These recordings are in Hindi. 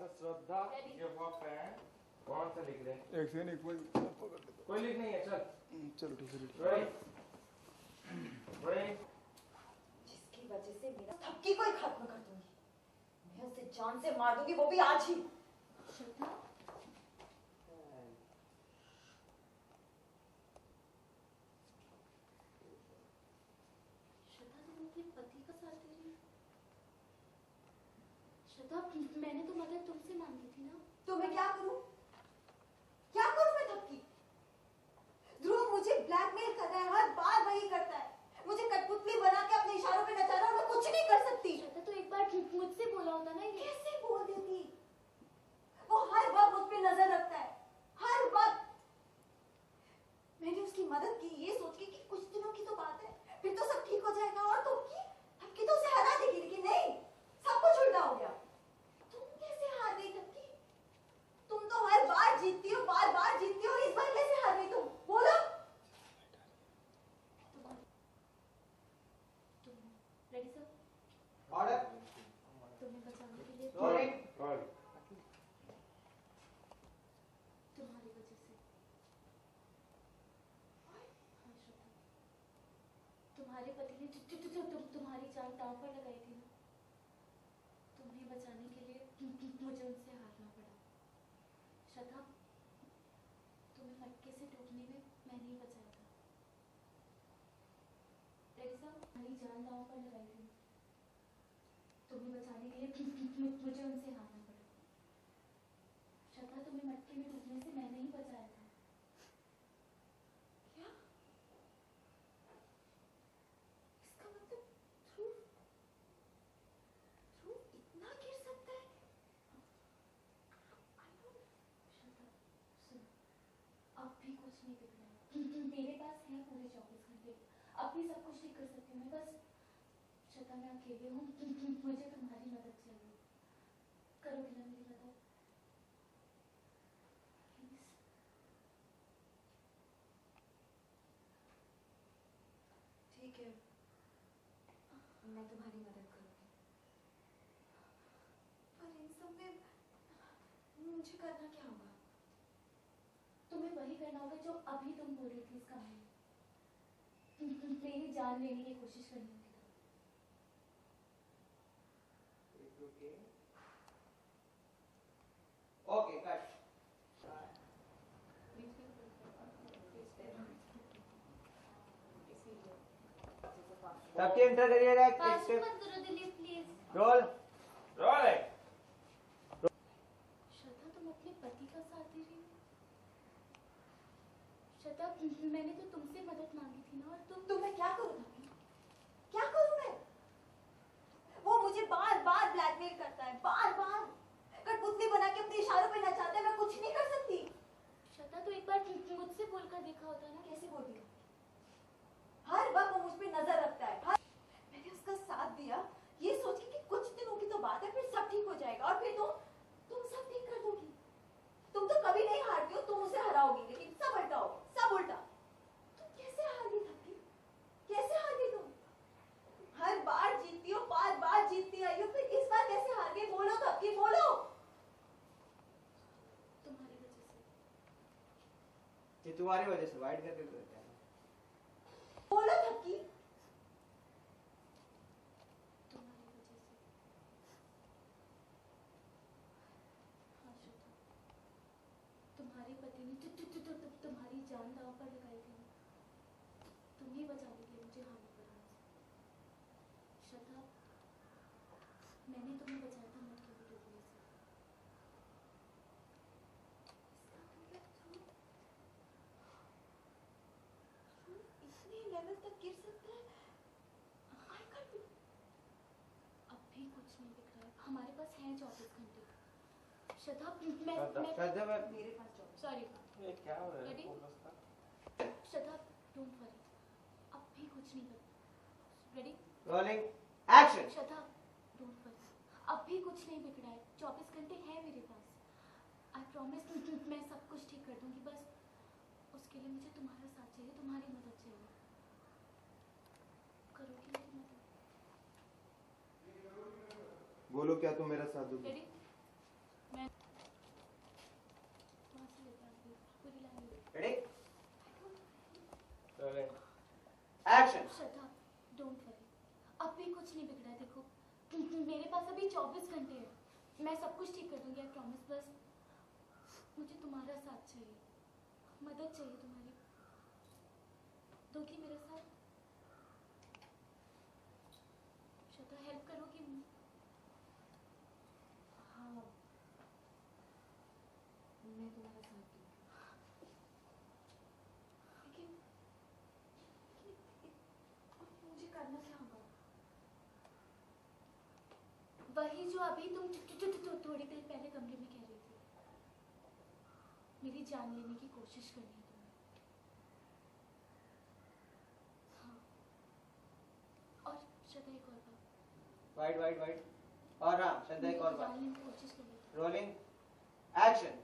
श्रद्धा गिव अप पेन। कौन सा लिख रहे हैं? एक सेकंड, एक कोई लिख नहीं है, चल चलो ठीक है। जिसकी वजह से मेरा थपकी को ही खत्म कर दूंगी। मैं उसे जान से मार दूंगी, वो भी आज ही। श्रद्धा, श्रद्धा तुम अपने पति का साथ दे रही हो? श्रद्धा, मैंने तो मदद तुमसे मांगी थी ना। तो मैं क्या करूं? क्या करूं मैं थपकी? ध्रुव मुझे ब्लैकमेल कर रहा है, हर बार वही करता है। मुझे कठपुतली बना के अपने इशारों पे नचा रहा है और मैं कुछ नहीं कर सकती। श्रद्धा, तो एक बार मुझसे बोला होता ना ये। कैसे बोल देती? वो हर बार मुझ पे नजर रखता है, हर बार। मैंने उसकी मदद की ये सोच के कि कुछ दिनों की तो बात है, फिर तो सब ठीक हो जाएगा। और थपकी तो उसे हरा देगी, लेकिन नहीं, सब कुछ उल्टा हो गया। तुम कैसे हार गई थपकी? तुम तो हर बार जीतती हो, बार बार जीतती हो, इस बार कैसे हार गई तुम? बोलो। Ready sir? ऑर्डर। तुम्हें बचाने के लिए रोलिंग। तुम्हारी वजह से। हाँ श्रद्धा, तुम्हारे पति ने तुम्हारी जान दांव पर लगाई थी ना। तुम्हें बचाने के लिए मुझे उनसे हारना पड़ा। श्रद्धा, तुम्हें मटके से डूबने में मैंने ही बचाया था। Ready sir? तुम्हारी जान दांव पर लगाई थी, तुम्हें बचाने के लिए मुझे उनसे हारना पड़ा। श्रद्धा, तुम्हें मटके में डूबने से मैंने ही बचाया था। क्या? इसका मतलब ध्रुव इतना गिर सकता है? श्रद्धा, सुनो, अब भी कुछ नहीं बिगड़ा है। मेरे पास है पूरे 24 घंटे, अब भी सब कुछ ठीक कर सकती हूँ मैं। बस श्रद्धा, मैं अकेले हूँ, मुझे तुम्हारी मदद चाहिए। करोगे ना मेरी मदद? प्लीज। ठीक है, मैं तुम्हारी मदद करूंगी, पर इन सब में मुझे करना क्या होगा? तुम्हें वही करना होगा जो अभी तुम बोल रही थी इस कहानी में। मेरी जान लेने की कोशिश करनी होगी। Okay, cut. सबके इंटर करिए। पास मत करो दिलीप, प्लीज। रोल। रोलिंग। श्रद्धा, तुम अपने पति का साथ दे रही हो? श्रद्धा, मैंने तो तुमसे मदद मांगी थी ना, और तो मैं क्या करूं? क्या करूं मैं? वो मुझे बार बार ब्लैकमेल करता है, बार बार कठपुतली बना के अपने इशारों पे नचाता है। मैं कुछ नहीं कर सकती। श्रद्धा, तो एक बार मुझसे बोलकर देखा होता ना। कैसे बोल दिया? हर बार वो मुझ पे नजर रखता है। मैंने उसका साथ दिया ये सोच के कि कुछ दिनों की तो बात है, फिर सब ठीक हो जाएगा। और फिर तुम सब ठीक कर दोगी। तुम तो कभी नहीं हारती हो, तुम उसे हराओगी, लेकिन सब उल्टा होगा, सब उल्टा। तुम कैसे हार गई थपकी? कैसे हार गई तुम? हर बार जीतती हो, बार बार जीतती आई हो, फिर इस बार कैसे हार गई? बोलो थपकी, बोलो। तुम्हारी वजह से। ये तुम्हारी वजह से वाइट कर देते हैं। बोलो थपकी। तुम्हारी वजह से। हाँ श्रद्धा, तुम्हारे पति ने तुम्हारी जान दांव पर लगाई थी ना। तुम्हें बचाने के लिए मुझे हारना पड़ा। श्रद्धा, मैंने तुम्हें बचाया था मटके में डूबने से। इतने लेवल तक गिर सकता है? I can't believe- अब भी कुछ नहीं बिगड़ा है, हमारे पास है 24 घंटे। श्रद्धा, श्रद्धा, मेरे पास जाओ। सॉरी। ये क्या हो रहा है? Ready? श्रद्धा, डोंट वरी, अब भी कुछ नहीं बिगड़ा। Ready? Rolling. Action. Shraddha, don't worry, अब भी कुछ नहीं बिगड़ा है। 24 घंटे हैं मेरे पास। आई प्रॉमिस, मैं सब कुछ ठीक कर दूंगी। बस उसके लिए मुझे तुम्हारा साथ चाहिए, तुम्हारी मदद चाहिए। करोगी मेरी मदद? बोलो, क्या तुम मेरा साथ दोगे? रेडी? मैं मेरे पास अभी 24 घंटे हैं, मैं सब कुछ ठीक कर दूंगी, आई प्रॉमिस। बस मुझे तुम्हारा साथ चाहिए, मदद चाहिए तुम्हारी, दोगी मेरा साथ? श्रद्धा, हेल्प करोगी? हाँ, मैं तुम्हारा साथ दूंगी। लेकिन मुझे करना क्या होगा? वही जो अभी तुम थोड़ी देर पहले कमरे में कह रही थी, मेरी जान लेने की कोशिश करनी है तुम्हें। हाँ, और श्रद्धा एक और बात, वाइड वाइड वाइड। और हाँ श्रद्धा, एक और मेरी बात। जान लेने की कोशिश कर रही थी। Rolling action.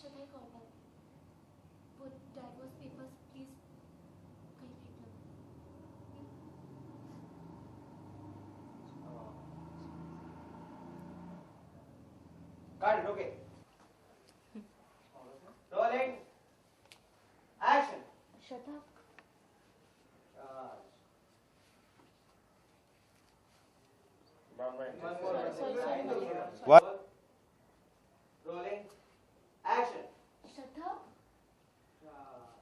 श्रद्धा, एक और बात, वो डाइवोर्स पेपर्स प्लीज कहीं फेंक दो। Got it, okay. Rolling. Action. Shraddha, Charge. One minute. One more. Sorry. What? Rolling. Action. Shraddha, Charge.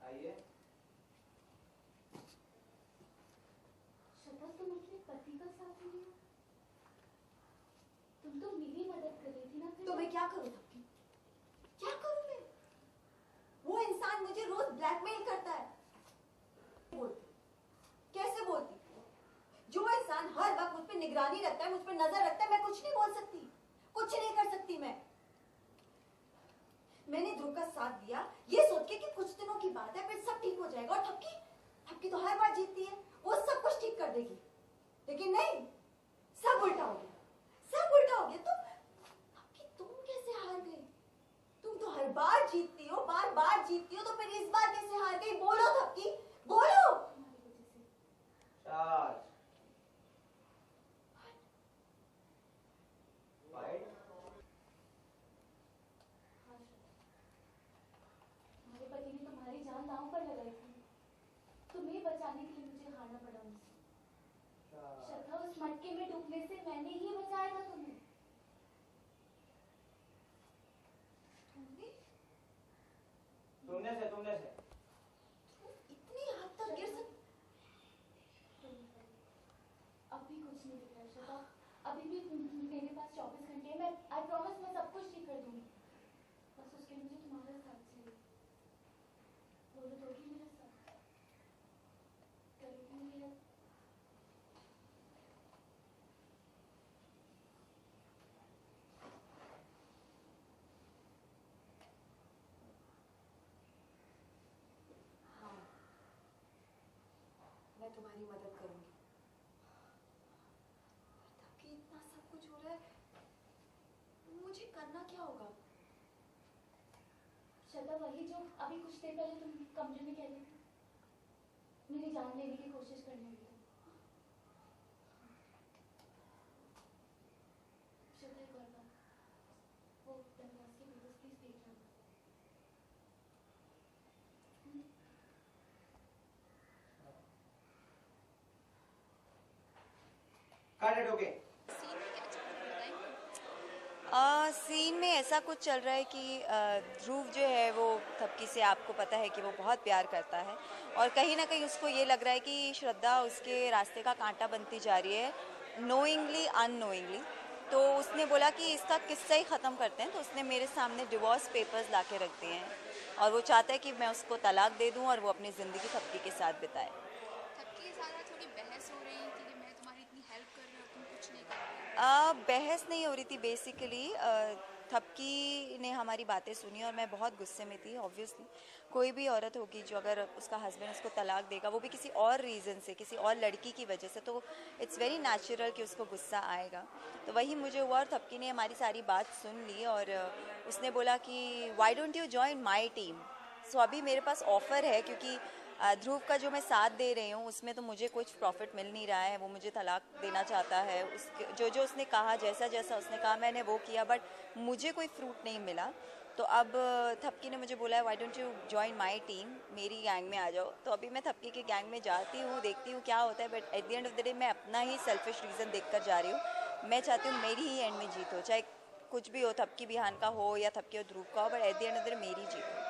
आइए। श्रद्धा, तुम अपने पति का साथ नहीं हो? तुम तो मेरी मदद कर रही थी ना फिर? तो मैं क्या करूँ थपकी? क्या करूँ मैं? वो इंसान मुझे रोज ब्लैकमेल करता है। बोलती, कैसे बोलती? जो इंसान हर वक्त मुझ पे निगरानी रखता है, मुझ पे नजर रखता है, मैं कुछ नहीं बोल सकती, कुछ नहीं कर सकती मैं। मैंने ध्रुव का साथ दिया ये सोच के कि कुछ दिनों की बात है, फिर सब ठीक हो जाएगा। और थपकी, थपकी तो हर बार जीतती है, वो सब कुछ ठीक कर देगी। लेकिन नहीं, सब उल्टा हो गया, सब उल्टा हो गया। तुम कैसे हार गई? तुम तो हर बार जीतती हो, बार बार जीतती हो, तो फिर इस बार कैसे हार गई? बोलो थपकी, बोलो। तुम्हारी वजह से। Charge. Wide. हाँ श्रद्धा, तुम्हारे पति ने तुम्हारी जान दांव पर लगाई थी, तुम्हें बचाने के लिए मुझे हारना पड़ा उनसे। Charge. श्रद्धा, उस मटके में डूबने से मैंने ही बचाया था तुम्हें। तुमने से इतनी हद तक गिर सकती? अभी कुछ नहीं दिख रहा है श्रद्धा, अभी भी मेरे पास 24 घंटे हैं, मैं आई प्रॉमिस मैं सब कुछ ठीक कर दूंगी। बस उसके लिए मुझे तुम्हारा साथ चाहिए, बोलो दोगी मेरा साथ? करोगी मेरा? हाँ, मैं तुम्हारी मदद करूंगी। थपकी, इतना सब कुछ हो रहा है, मुझे करना क्या होगा? श्रद्धा, वही जो अभी कुछ देर पहले तुम कमरे में कह रही थी, मेरी जान लेने की कोशिश करने लगी। श्रद्धा, एक और बात, वो डाइवोर्स के पेपर्स प्लीज फेंक दो। Got it, okay. सीन में ऐसा कुछ चल रहा है कि ध्रुव जो है वो थपकी से, आपको पता है कि वो बहुत प्यार करता है, और कहीं ना कहीं उसको ये लग रहा है कि श्रद्धा उसके रास्ते का कांटा बनती जा रही है, नोइंगली अननोइंगली। तो उसने बोला कि इसका किस्सा ही ख़त्म करते हैं, तो उसने मेरे सामने डिवोर्स पेपर्स ला के रख दिए हैं, और वो चाहता है कि मैं उसको तलाक दे दूँ और वो अपनी ज़िंदगी थपकी के साथ बिताए। सबके साथ थोड़ी बहस हो रही थी कि मैं तुम्हारी इतनी हेल्प कर रही हूँ, तुम कुछ नहीं कर रही। बहस नहीं हो रही थी बेसिकली। थपकी ने हमारी बातें सुनी और मैं बहुत गुस्से में थी। ऑब्वियसली कोई भी औरत होगी जो अगर उसका हस्बैंड उसको तलाक देगा, वो भी किसी और रीज़न से, किसी और लड़की की वजह से, तो इट्स वेरी नेचुरल कि उसको गुस्सा आएगा। तो वही मुझे हुआ, और थपकी ने हमारी सारी बात सुन ली, और उसने बोला कि why don't you join my team. So अभी मेरे पास ऑफ़र है, क्योंकि ध्रुव का जो मैं साथ दे रही हूँ उसमें तो मुझे कुछ प्रॉफिट मिल नहीं रहा है। वो मुझे तलाक देना चाहता है, उसके जो जो उसने कहा, जैसा जैसा उसने कहा मैंने वो किया, बट मुझे कोई फ्रूट नहीं मिला। तो अब थपकी ने मुझे बोला है, why don't you join my team, मेरी गैंग में आ जाओ। तो अभी मैं थपकी के गैंग में जाती हूँ, देखती हूँ क्या होता है, but at the end of the day मैं अपना ही सेल्फिश रीज़न देख कर जा रही हूँ। मैं चाहती हूँ मेरी ही एंड में जीत हो, चाहे कुछ भी हो, थपकी बिहान का हो या थपकी और ध्रुव का हो, but at the end of the day मेरी जीत हो।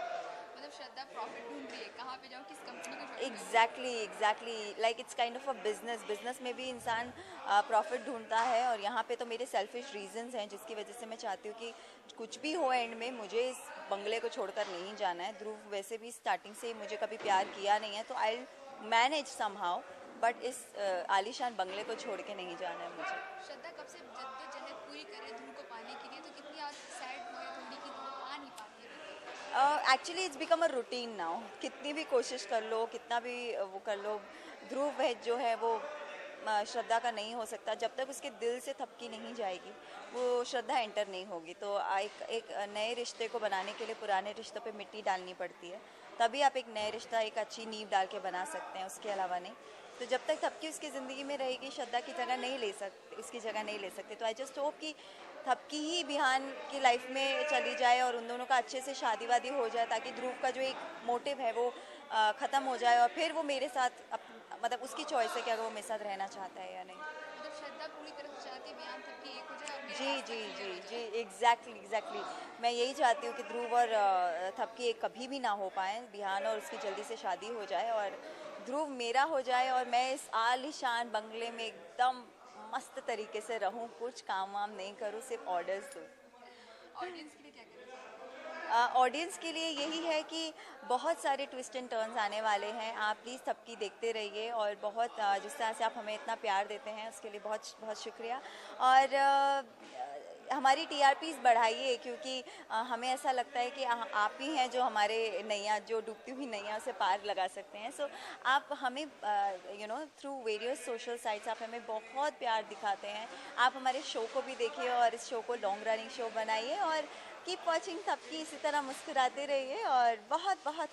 मतलब श्रद्धा प्रॉफिट ढूंढ रही है, कहाँ पे जाऊँ, किस कंपनी को join exactly like it's kind of a business में भी इंसान प्रॉफिट ढूंढता है, और यहाँ पे तो मेरे सेल्फिश रीजंस हैं जिसकी वजह से मैं चाहती हूँ कि कुछ भी हो एंड में मुझे इस बंगले को छोड़कर नहीं जाना है। ध्रुव वैसे भी स्टार्टिंग से मुझे कभी प्यार किया नहीं है, तो आई मैनेज समहाउ, बट इस आलीशान बंगले को छोड़ के नहीं जाना है मुझे। श्रद्धा कब से जद्दोजहद पूरी कर रहे ध्रुव को पाने के लिए, तो कितनी आज सैड हो या थोड़ी कि ध्रुव आ नहीं पाती है? Actually it's become a routine now. कितनी भी कोशिश कर लो, कितना भी वो कर लो, ध्रुव है जो है वो श्रद्धा का नहीं हो सकता। जब तक उसके दिल से थपकी नहीं जाएगी वो श्रद्धा एंटर नहीं होगी। तो एक नए रिश्ते को बनाने के लिए पुराने रिश्तों पे मिट्टी डालनी पड़ती है, तभी आप एक नए रिश्ता, एक अच्छी नींव डाल के बना सकते हैं, उसके अलावा नहीं। तो जब तक थपकी उसकी ज़िंदगी में रहेगी, श्रद्धा की जगह नहीं ले सकते, उसकी जगह नहीं ले सकते। तो आई जस्ट होप कि थपकी ही बिहान की लाइफ में चली जाए और उन दोनों का अच्छे से शादी वादी हो जाए, ताकि ध्रुव का जो एक मोटिव है वो ख़त्म हो जाए, और फिर वो मेरे साथ मतलब उसकी चॉइस है कि अगर वो मेरे साथ रहना चाहता है या नहीं। मतलब श्रद्धा पूरी तरह से चाहती है बिहान थपकी एक हो जाए और मेरे रास्ता clear हो जाए। एग्जैक्टली मैं यही चाहती हूँ कि ध्रुव और थपकी एक कभी भी ना हो पाए, बिहान और उसकी जल्दी से शादी हो जाए और ध्रुव मेरा हो जाए, और मैं इस आलीशान बंगले में एकदम मस्त तरीके से रहूँ, कुछ काम वाम नहीं करूँ, सिर्फ ऑर्डर्स दूँ। ऑडियंस के लिए क्या कहना चाहिए? ऑडियंस के लिए यही है कि बहुत सारे ट्विस्ट एंड टर्न्स आने वाले हैं। आप प्लीज़ सबकी देखते रहिए, और बहुत जिस तरह से आप हमें इतना प्यार देते हैं उसके लिए बहुत बहुत शुक्रिया। और हमारी टीआरपीज़ बढ़ाइए, क्योंकि हमें ऐसा लगता है कि आप ही हैं जो हमारे नैया, जो डूबती हुई नैया से पार लगा सकते हैं। सो आप हमें थ्रू वेरियस सोशल साइट्स आप हमें बहुत प्यार दिखाते हैं। आप हमारे शो को भी देखिए और इस शो को लॉन्ग रनिंग शो बनाइए, और कीप वॉचिंग थपकी। इसी तरह मुस्कुराते रहिए और बहुत बहुत